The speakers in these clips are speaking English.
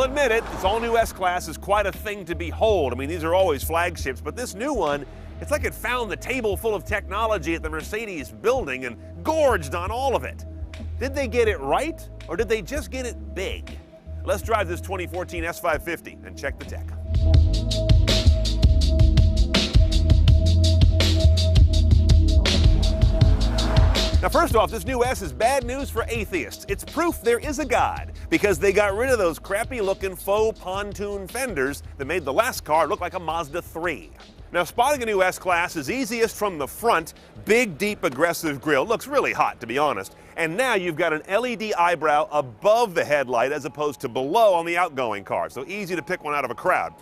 I'll admit it, this all-new S-Class is quite a thing to behold. I mean, these are always flagships, but this new one, it's like it found the table full of technology at the Mercedes building and gorged on all of it. Did they get it right, or did they just get it big? Let's drive this 2014 S550 and check the tech. Now, first off, this new S is bad news for atheists. It's proof there is a God, because they got rid of those crappy-looking faux pontoon fenders that made the last car look like a Mazda 3. Now, spotting a new S-Class is easiest from the front. Big, deep, aggressive grille. Looks really hot, to be honest. And now you've got an LED eyebrow above the headlight as opposed to below on the outgoing car, so easy to pick one out of a crowd.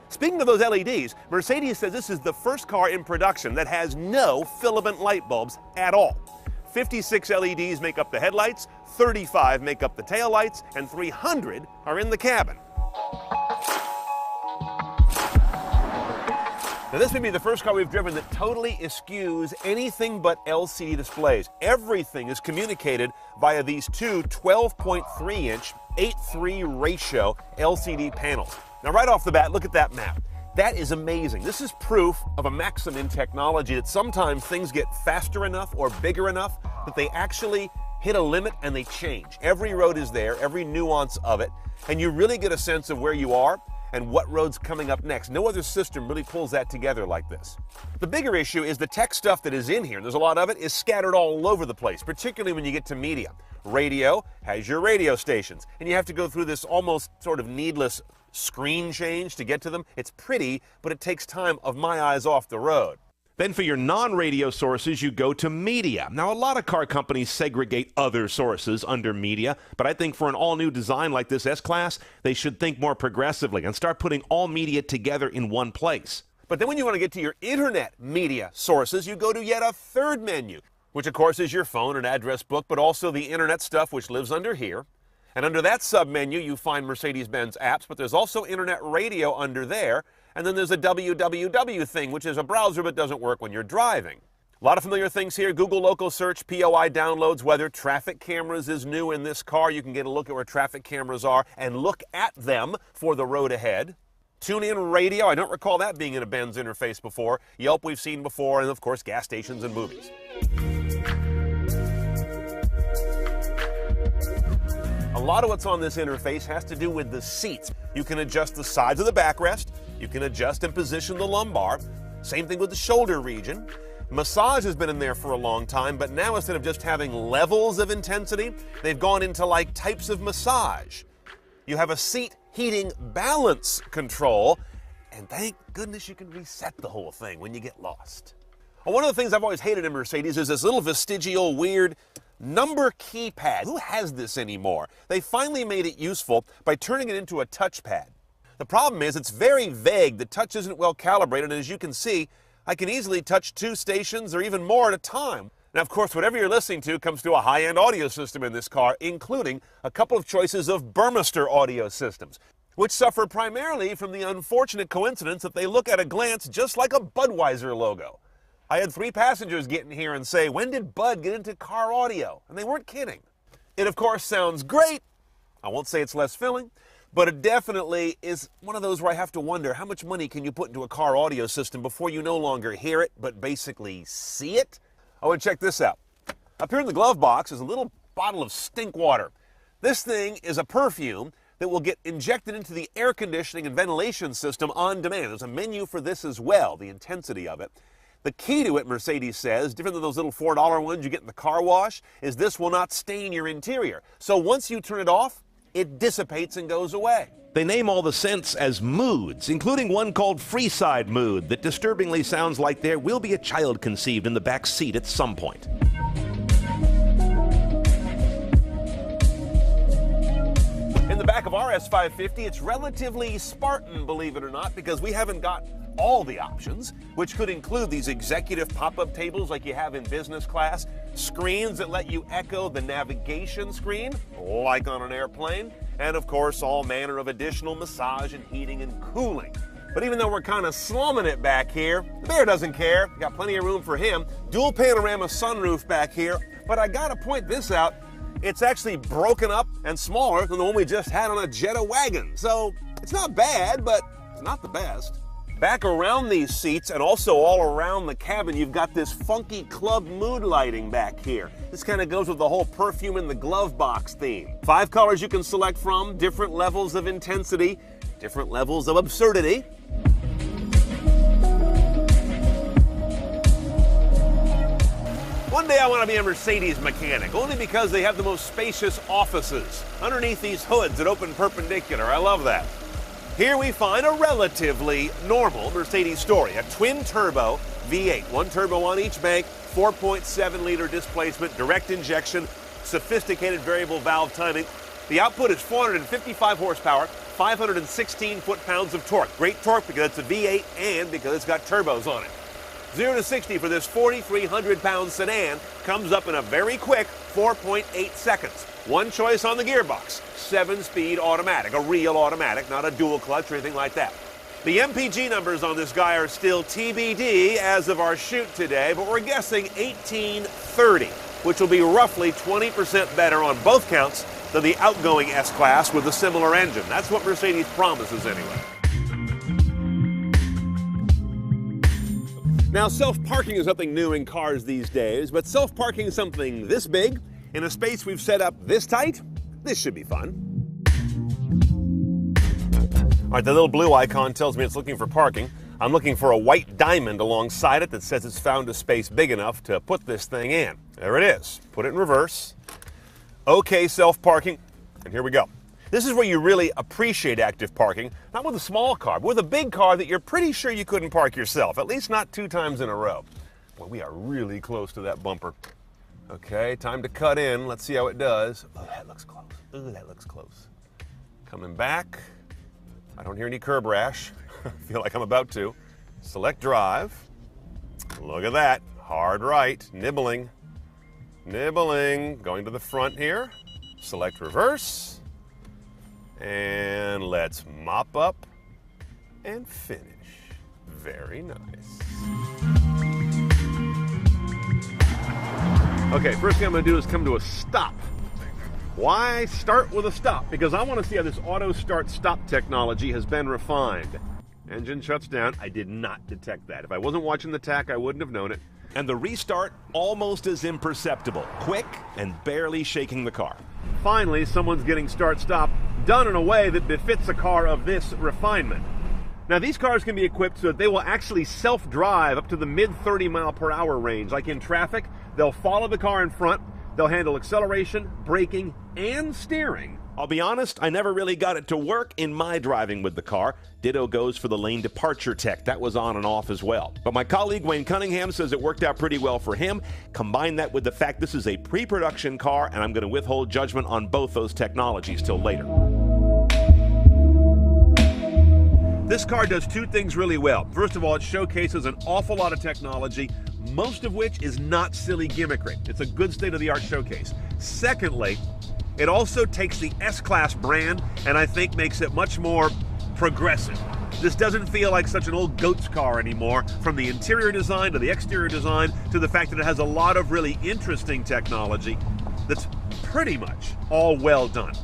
Speaking of those LEDs, Mercedes says this is the first car in production that has no filament light bulbs at all. 56 LEDs make up the headlights, 35 make up the taillights, and 300 are in the cabin. Now, this may be the first car we've driven that totally eschews anything but LCD displays. Everything is communicated via these two 12.3-inch 8:3 ratio LCD panels. Now, right off the bat, look at that map. That is amazing. This is proof of a maxim in technology that sometimes things get faster enough or bigger enough that they actually hit a limit and they change. Every road is there, every nuance of it, and you really get a sense of where you are and what road's coming up next. No other system really pulls that together like this. The bigger issue is the tech stuff that is in here, and there's a lot of it, is scattered all over the place, particularly when you get to media. Radio has your radio stations, and you have to go through this almost sort of needless screen change to get to them. It's pretty, but it takes time of my eyes off the road. Then for your non-radio sources, you go to media. Now, a lot of car companies segregate other sources under media, but I think for an all-new design like this S-Class, they should think more progressively and start putting all media together in one place. But then when you want to get to your internet media sources, you go to yet a third menu, which of course is your phone and address book, but also the internet stuff, which lives under here. And under that sub-menu, you find Mercedes-Benz apps, but there's also internet radio under there. And then there's a www thing, which is a browser but doesn't work when you're driving. A lot of familiar things here. Google Local Search, POI downloads, weather, traffic cameras is new in this car. You can get a look at where traffic cameras are and look at them for the road ahead. Tune-in radio, I don't recall that being in a Benz interface before. Yelp we've seen before, and of course gas stations and movies. A lot of what's on this interface has to do with the seats. You can adjust the sides of the backrest. You can adjust and position the lumbar. Same thing with the shoulder region. Massage has been in there for a long time, but now instead of just having levels of intensity, they've gone into like types of massage. You have a seat heating balance control, and thank goodness you can reset the whole thing when you get lost. Well, one of the things I've always hated in Mercedes is this little vestigial weird number keypad. Who has this anymore? They finally made it useful by turning it into a touchpad. The problem is it's very vague. The touch isn't well calibrated, and as you can see, I can easily touch 2 stations or even more at a time. Now, of course, whatever you're listening to comes through a high-end audio system in this car, including a couple of choices of Burmester audio systems, which suffer primarily from the unfortunate coincidence that they look at a glance just like a Budweiser logo. I had 3 passengers get in here and say, "When did Bud get into car audio?" And they weren't kidding. It, of course, sounds great. I won't say it's less filling, but it definitely is one of those where I have to wonder, how much money can you put into a car audio system before you no longer hear it, but basically see it? Oh, and check this out. Up here in the glove box is a little bottle of stink water. This thing is a perfume that will get injected into the air conditioning and ventilation system on demand. There's a menu for this as well, the intensity of it. The key to it, Mercedes says, different than those little $4 ones you get in the car wash, is this will not stain your interior. So once you turn it off, it dissipates and goes away. They name all the scents as moods, including one called Freeside Mood that disturbingly sounds like there will be a child conceived in the back seat at some point. In the back of our S550, it's relatively Spartan, believe it or not, because we haven't got all the options, which could include these executive pop-up tables like you have in business class, screens that let you echo the navigation screen, like on an airplane, and of course all manner of additional massage and heating and cooling. But even though we're kind of slumming it back here, the bear doesn't care. Got plenty of room for him. Dual panorama sunroof back here, but I gotta point this out. it's actually broken up and smaller than the one we just had on a Jetta wagon. So it's not bad, but it's not the best. Back around these seats and also all around the cabin, you've got this funky club mood lighting back here. This kind of goes with the whole perfume in the glove box theme. 5 colors you can select from, different levels of intensity, different levels of absurdity. One day I want to be a Mercedes mechanic, only because they have the most spacious offices underneath these hoods that open perpendicular. I love that. Here we find a relatively normal Mercedes story, a twin-turbo V8. 1 turbo on each bank, 4.7-liter displacement, direct injection, sophisticated variable valve timing. The output is 455 horsepower, 516 foot-pounds of torque. Great torque because it's a V8 and because it's got turbos on it. 0 to 60 for this 4,300-pound sedan comes up in a very quick 4.8 seconds. One choice on the gearbox, 7-speed automatic, a real automatic, not a dual clutch or anything like that. The MPG numbers on this guy are still TBD as of our shoot today, but we're guessing 1830, which will be roughly 20% better on both counts than the outgoing S-Class with a similar engine. That's what Mercedes promises anyway. Now, self-parking is nothing new in cars these days, but self-parking something this big in a space we've set up this tight, this should be fun. All right, the little blue icon tells me it's looking for parking. I'm looking for a white diamond alongside it that says it's found a space big enough to put this thing in. There it is. Put it in reverse. Okay, self-parking, and here we go. This is where you really appreciate active parking, not with a small car, but with a big car that you're pretty sure you couldn't park yourself, at least not 2 times in a row. Boy, we are really close to that bumper. Okay, time to cut in. Let's see how it does. Oh, that looks close. Oh, that looks close. Coming back. I don't hear any curb rash. I feel like I'm about to. Select drive. Look at that. Hard right. Nibbling. Nibbling. Going to the front here. Select reverse. And let's mop up and finish. Very nice. Okay, first thing I'm going to do is come to a stop. Why start with a stop? Because I want to see how this auto start stop technology has been refined. Engine shuts down. I did not detect that. If I wasn't watching the tach, I wouldn't have known it. And the restart almost as imperceptible, quick and barely shaking the car. Finally, someone's getting start-stop done in a way that befits a car of this refinement. Now, these cars can be equipped so that they will actually self-drive up to the mid-30-mile-per-hour range. Like in traffic, they'll follow the car in front, they'll handle acceleration, braking, and steering. I'll be honest, I never really got it to work in my driving with the car. Ditto goes for the lane departure tech. That was on and off as well. But my colleague Wayne Cunningham says it worked out pretty well for him. Combine that with the fact this is a pre-production car, and I'm going to withhold judgment on both those technologies till later. This car does 2 things really well. First of all, it showcases an awful lot of technology, most of which is not silly gimmickry. It's a good state-of-the-art showcase. Secondly, it also takes the S-Class brand and I think makes it much more progressive. This doesn't feel like such an old goat's car anymore, from the interior design to the exterior design to the fact that it has a lot of really interesting technology that's pretty much all well done.